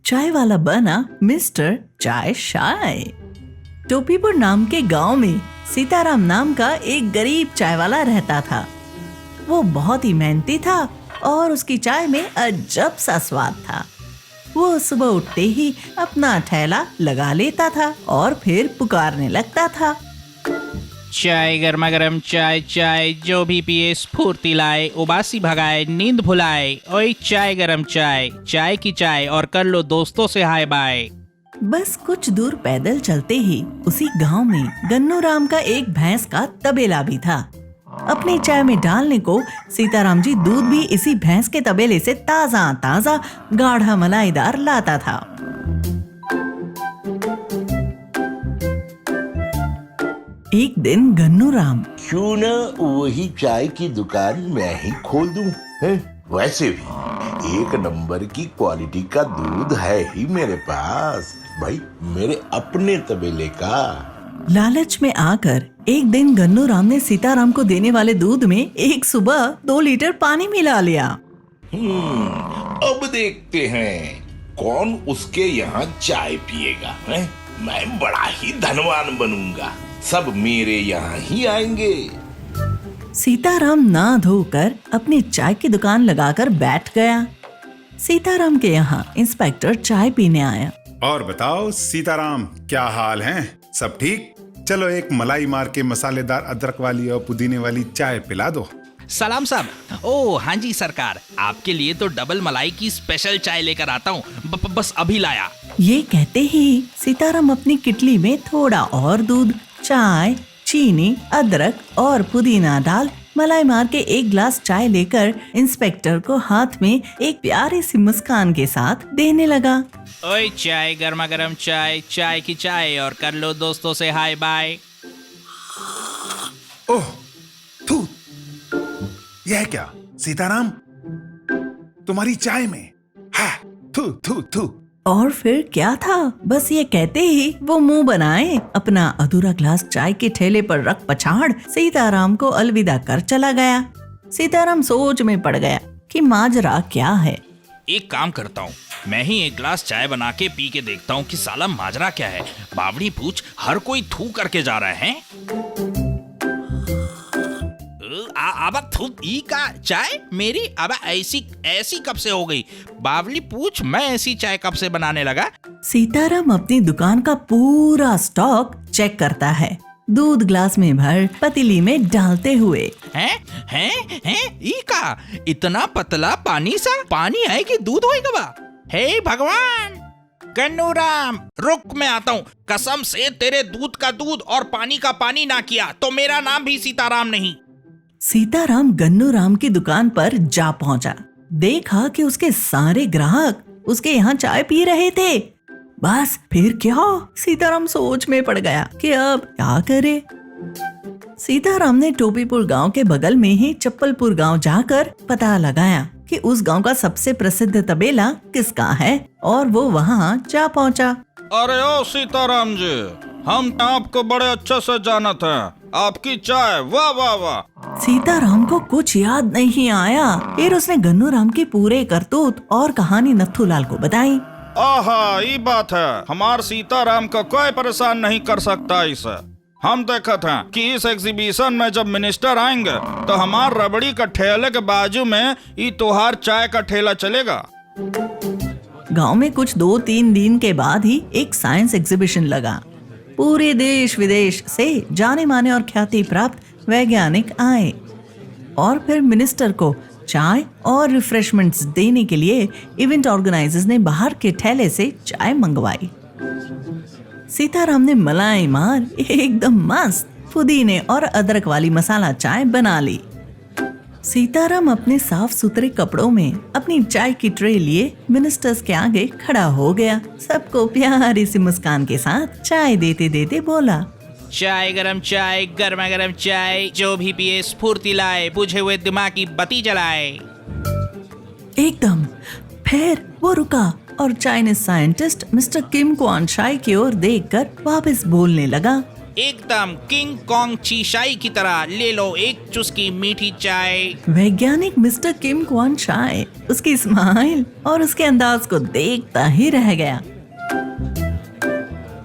चाय वाला बना मिस्टर चाय शाय। टोपीपुर नाम के गांव में सीताराम नाम का एक गरीब चाय वाला रहता था। वो बहुत ही मेहनती था और उसकी चाय में अजब सा स्वाद था। वो सुबह उठते ही अपना ठेला लगा लेता था और फिर पुकारने लगता था, चाय गर्मा गर्म चाय चाय, जो भी पिए स्फूर्ति लाए, उबासी भगाए नींद भुलाए, ओए चाय गरम चाय, चाय की चाय और कर लो दोस्तों से हाय बाय। बस कुछ दूर पैदल चलते ही उसी गांव में गन्नू राम का एक भैंस का तबेला भी था। अपनी चाय में डालने को सीताराम जी दूध भी इसी भैंस के तबेले से ताजा ताजा गाढ़ा मलाईदार लाता था। एक दिन गन्नू राम, क्यों न वही चाय की दुकान मैं ही खोल दूं? वैसे भी एक नंबर की क्वालिटी का दूध है ही मेरे पास, भाई मेरे अपने तबेले का। लालच में आकर एक दिन गन्नू राम ने सीताराम को देने वाले दूध में एक सुबह 2 लीटर पानी मिला लिया। अब देखते हैं कौन उसके यहाँ चाय पिएगा। मैं बड़ा ही धनवान बनूंगा, सब मेरे यहाँ ही आएंगे। सीताराम ना धोकर अपनी चाय की दुकान लगाकर बैठ गया। सीताराम के यहाँ इंस्पेक्टर चाय पीने आया। और बताओ सीताराम, क्या हाल है? सब ठीक? चलो एक मलाई मार के मसालेदार अदरक वाली और पुदीने वाली चाय पिला दो। सलाम साहब। ओ हाँ जी सरकार, आपके लिए तो डबल मलाई की स्पेशल चाय लेकर आता हूँ, बस अभी लाया। ये कहते ही सीताराम अपनी किटली में थोड़ा और दूध, चाय, चीनी, अदरक और पुदीना डाल मलाई मार के एक गिलास चाय लेकर इंस्पेक्टर को हाथ में एक प्यारी सी मुस्कान के साथ देने लगा। ओए चाय गर्मा गर्म चाय, चाय की चाय और कर लो दोस्तों से हाय बाय। ओह थू, यह क्या सीताराम, तुम्हारी चाय में हा, थू थू थू। और फिर क्या था, बस ये कहते ही वो मुंह बनाए अपना अधूरा गिलास चाय के ठेले पर रख पछाड़ सीताराम को अलविदा कर चला गया। सीताराम सोच में पड़ गया कि माजरा क्या है। एक काम करता हूँ, मैं ही एक गिलास चाय बना के पी के देखता हूँ कि साला माजरा क्या है। बावड़ी पूछ, हर कोई थू करके जा रहा है। अब थू ई का चाय मेरी अब ऐसी कब से हो गई? बावली पूछ, मैं ऐसी चाय कब से बनाने लगा? सीताराम अपनी दुकान का पूरा स्टॉक चेक करता है, दूध गिलास में भर पतीली में डालते हुए। हैं ई का इतना पतला पानी सा पानी है कि दूध होएगा बा? हे भगवान! गन्नू राम रुक, मैं आता हूँ। कसम से तेरे दूध का दूध और पानी का पानी ना किया तो मेरा नाम भी सीताराम नहीं। सीताराम गन्नू राम की दुकान पर जा पहुंचा। देखा कि उसके सारे ग्राहक उसके यहाँ चाय पी रहे थे। बस फिर क्या, सीताराम सोच में पड़ गया कि अब क्या करे। सीताराम ने टोपीपुर गांव के बगल में ही चप्पलपुर गांव जाकर पता लगाया कि उस गांव का सबसे प्रसिद्ध तबेला किसका है और वो वहां जा पहुंचा। अरे ओ सीताराम जी, हम आपको बड़े अच्छे से जानत हैं। आपकी चाय वाह वाह वाह। सीताराम को कुछ याद नहीं आया। फिर उसने गन्नू राम की पूरे करतूत और कहानी नथुलाल को बताई। आहा, ये बात है, हमार सीताराम को कोई परेशान नहीं कर सकता इसे। हम देखा था कि इस एग्जीबिशन में जब मिनिस्टर आएंगे तो हमार रबड़ी का ठेले के बाजू में ये तोहार चाय का ठेला चलेगा। गांव में कुछ 2-3 दिन के बाद ही एक साइंस एग्जीबिशन लगा। पूरे देश विदेश से जाने माने और ख्याति प्राप्त वैज्ञानिक आए और फिर मिनिस्टर को चाय और रिफ्रेशमेंट्स देने के लिए इवेंट ऑर्गेनाइजर्स ने बाहर के ठेले से चाय मंगवाई। सीताराम ने मलाई मार एकदम मस्त पुदीने और अदरक वाली मसाला चाय बना ली। सीताराम अपने साफ सुथरे कपड़ों में अपनी चाय की ट्रे लिए मिनिस्टर्स के आगे खड़ा हो गया। सबको प्यारी सी मुस्कान के साथ चाय देते देते बोला, चाय गरम चाय, गर्मा गरम चाय, जो भी पिए स्फूर्ति लाए, बुझे हुए दिमाग की बत्ती जलाए। एकदम फिर वो रुका और चाइनीज साइंटिस्ट मिस्टर किम क्वान शाई की ओर देखकर वापस बोलने लगा। एकदम किंग कॉन्ग चीशाई की तरह ले लो एक चुस्की मीठी चाय। वैज्ञानिक मिस्टर किम क्वान चाय उसकी स्माइल और उसके अंदाज को देखता ही रह गया।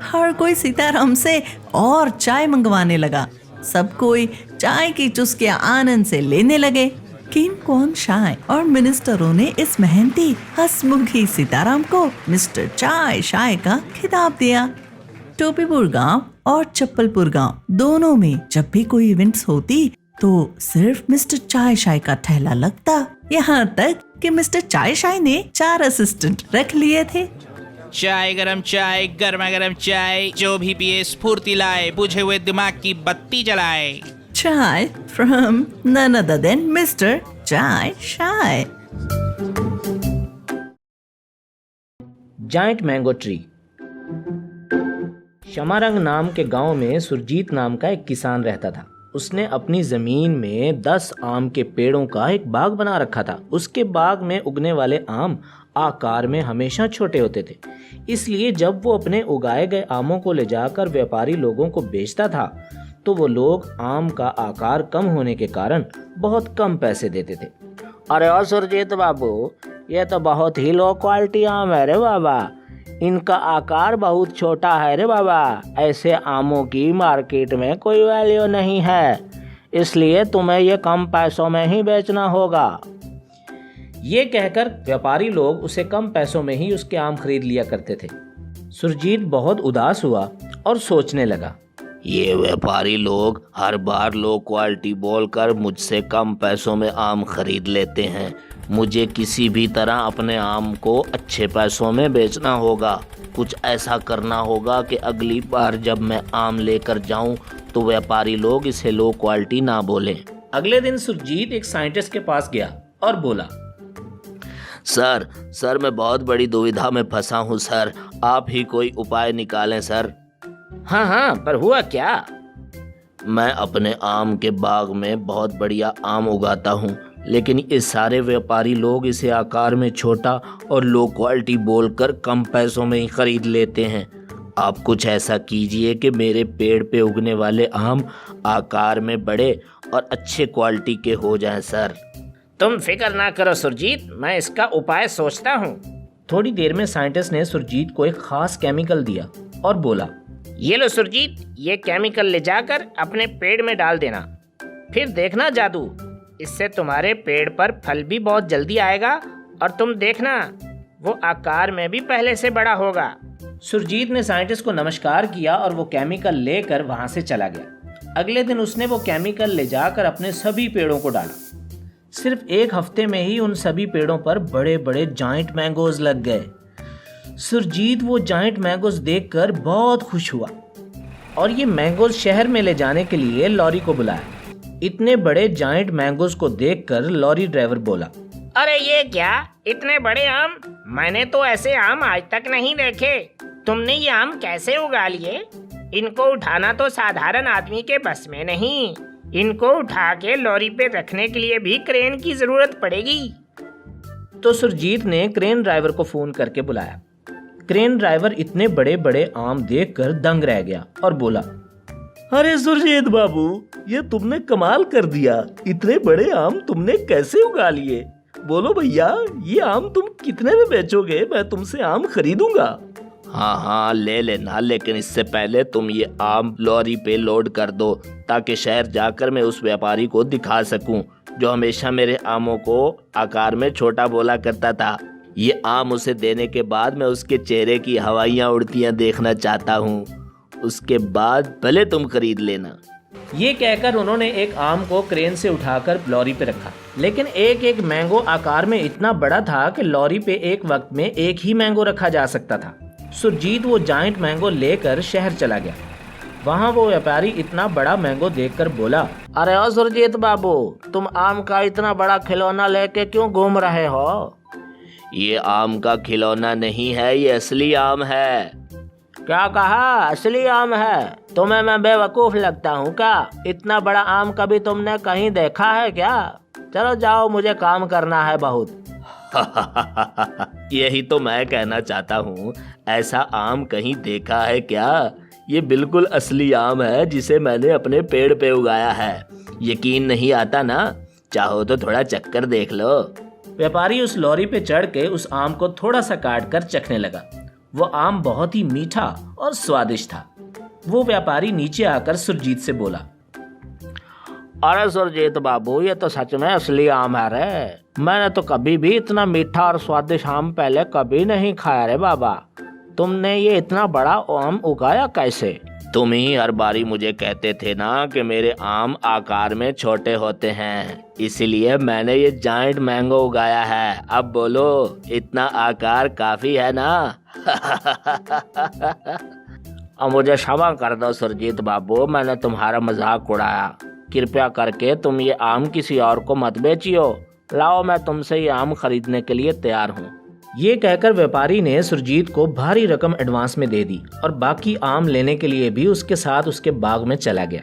हर कोई सीताराम से और चाय मंगवाने लगा। सब कोई चाय की चुस्कियां आनंद से लेने लगे। किम क्वान चाय और मिनिस्टरों ने इस मेहनती हंसमुखी सीताराम को मिस्टर चाय शाय का खिताब दिया। टोपीपुर गांव और चप्पलपुर गांव दोनों में जब भी कोई इवेंट्स होती तो सिर्फ मिस्टर चाय शाय का ठहला लगता। यहाँ तक कि मिस्टर चाय शाय ने 4 असिस्टेंट रख लिए थे। चाय, गर्मा गर्म चाय, जो भी पिए स्फूर्ति लाए, बुझे हुए दिमाग की बत्ती जलाए। Chai from none other than mister chai shy. Giant mango tree. Shamarang नाम के गांव में सुरजीत नाम का एक किसान रहता था। उसने अपनी जमीन में 10 आम के पेड़ों का एक बाग बना रखा था। उसके बाग में उगने वाले आम आकार में हमेशा छोटे होते थे, इसलिए जब वो अपने उगाए गए आमों को ले जाकर व्यापारी लोगों को बेचता था तो वो लोग आम का आकार कम होने के कारण बहुत कम पैसे देते थे। अरे ओ सुरजीत बाबू, ये तो बहुत ही लो क्वालिटी आम है रे बाबा, इनका आकार बहुत छोटा है रे बाबा, ऐसे आमों की मार्केट में कोई वैल्यू नहीं है, इसलिए तुम्हें ये कम पैसों में ही बेचना होगा। ये कहकर व्यापारी लोग उसे कम पैसों में ही उसके आम खरीद लिया करते थे। सुरजीत बहुत उदास हुआ और सोचने लगा, ये व्यापारी लोग हर बार लो क्वालिटी बोलकर मुझसे कम पैसों में आम खरीद लेते हैं। मुझे किसी भी तरह अपने आम को अच्छे पैसों में बेचना होगा। कुछ ऐसा करना होगा कि अगली बार जब मैं आम लेकर जाऊं तो व्यापारी लोग इसे लो क्वालिटी ना बोलें। अगले दिन सुरजीत एक साइंटिस्ट के पास गया और बोला, सर मैं बहुत बड़ी दुविधा में फंसा हूँ सर, आप ही कोई उपाय निकालें सर। हाँ, पर हुआ क्या? मैं अपने आम के बाग में बहुत बढ़िया आम उगाता हूँ, लेकिन ये सारे व्यापारी लोग इसे आकार में छोटा और लो क्वालिटी बोलकर कम पैसों में ही खरीद लेते हैं। आप कुछ ऐसा कीजिए कि मेरे पेड़ पे उगने वाले आम आकार में बड़े और अच्छे क्वालिटी के हो जाएं सर। तुम फिक्र ना करो सुरजीत, मैं इसका उपाय सोचता हूँ। थोड़ी देर में साइंटिस्ट ने सुरजीत को एक खास केमिकल दिया और बोला, ये लो सुरजीत, ये केमिकल ले जाकर अपने पेड़ में डाल देना, फिर देखना जादू, इससे तुम्हारे पेड़ पर फल भी बहुत जल्दी आएगा और तुम देखना वो आकार में भी पहले से बड़ा होगा। सुरजीत ने साइंटिस्ट को नमस्कार किया और वो केमिकल लेकर वहां से चला गया। अगले दिन उसने वो केमिकल ले जाकर अपने सभी पेड़ों को डाला। सिर्फ 1 हफ्ते में ही उन सभी पेड़ों पर बड़े बड़े जाइंट मैंगोज लग गए। सुरजीत वो जाइंट मैंगोज देखकर बहुत खुश हुआ और ये मैंगोज शहर में ले जाने के लिए लॉरी को बुलाया। इतने बड़े जाइंट मैंगोज को देखकर लॉरी ड्राइवर बोला, अरे ये क्या, इतने बड़े आम, मैंने तो ऐसे आम आज तक नहीं देखे। तुमने ये आम कैसे उगा लिए? इनको उठाना तो साधारण आदमी के बस में नहीं, इनको उठा के लॉरी पे रखने के लिए भी क्रेन की जरूरत पड़ेगी। तो सुरजीत ने क्रेन ड्राइवर को फोन करके बुलाया। क्रेन ड्राइवर इतने बड़े बड़े आम देखकर दंग रह गया और बोला, अरे सुरजीत बाबू, ये तुमने कमाल कर दिया, इतने बड़े आम तुमने कैसे उगा लिए? बोलो भैया, ये आम तुम कितने में बेचोगे? मैं तुमसे आम खरीदूंगा। हाँ ले लेना, लेकिन इससे पहले तुम ये आम लॉरी पे लोड कर दो ताकि शहर जाकर मैं उस व्यापारी को दिखा सकूं जो हमेशा मेरे आमों को आकार में छोटा बोला करता था। ये आम उसे देने के बाद मैं उसके चेहरे की हवाइयाँ उड़तियाँ देखना चाहता हूँ, उसके बाद भले तुम खरीद लेना। ये कहकर उन्होंने एक आम को क्रेन से उठाकर लॉरी पे रखा, लेकिन एक एक मैंगो आकार में इतना बड़ा था कि लॉरी पे एक वक्त में एक ही मैंगो रखा जा सकता था। सुरजीत वो जाइंट मैंगो लेकर शहर चला गया। वहाँ वो व्यापारी इतना बड़ा मैंगो देखकर बोला, अरे ओ सुरजीत बाबू, तुम आम का इतना बड़ा खिलौना लेके क्यों घूम रहे हो? ये आम का खिलौना नहीं है, ये असली आम है। क्या कहा? असली आम है? तुम्हें मैं बेवकूफ लगता हूँ क्या? इतना बड़ा आम कभी तुमने कहीं देखा है क्या? चलो जाओ, मुझे काम करना है बहुत। यही तो मैं कहना चाहता हूँ, ऐसा आम कहीं देखा है क्या? ये बिल्कुल असली आम है जिसे मैंने अपने पेड़ पे उगाया है। यकीन नहीं आता ना? चाहो तो थोड़ा चक्कर देख लो। व्यापारी उस लॉरी पे चढ़ के उस आम को थोड़ा सा काट कर चखने लगा। वो आम बहुत ही मीठा और स्वादिष्ट था। वो व्यापारी नीचे आकर सुरजीत से बोला, अरे सुरजीत बाबू, ये तो सच में असली आम है रे। मैंने तो कभी भी इतना मीठा और स्वादिष्ट आम पहले कभी नहीं खाया रे बाबा। तुमने ये इतना बड़ा आम उगाया कैसे? तुम ही हर बारी मुझे कहते थे ना कि मेरे आम आकार में छोटे होते हैं, इसलिए मैंने ये जायंट मैंगो उगाया है। अब बोलो, इतना आकार काफी है ना? अब मुझे क्षमा कर दो सुरजीत बाबू, मैंने तुम्हारा मजाक उड़ाया। कृपया करके तुम ये आम किसी और को मत बेचियो। लाओ, मैं तुमसे ये आम खरीदने के लिए तैयार हूँ। ये कहकर व्यापारी ने सुरजीत को भारी रकम एडवांस में दे दी और बाकी आम लेने के लिए भी उसके साथ उसके बाग में चला गया।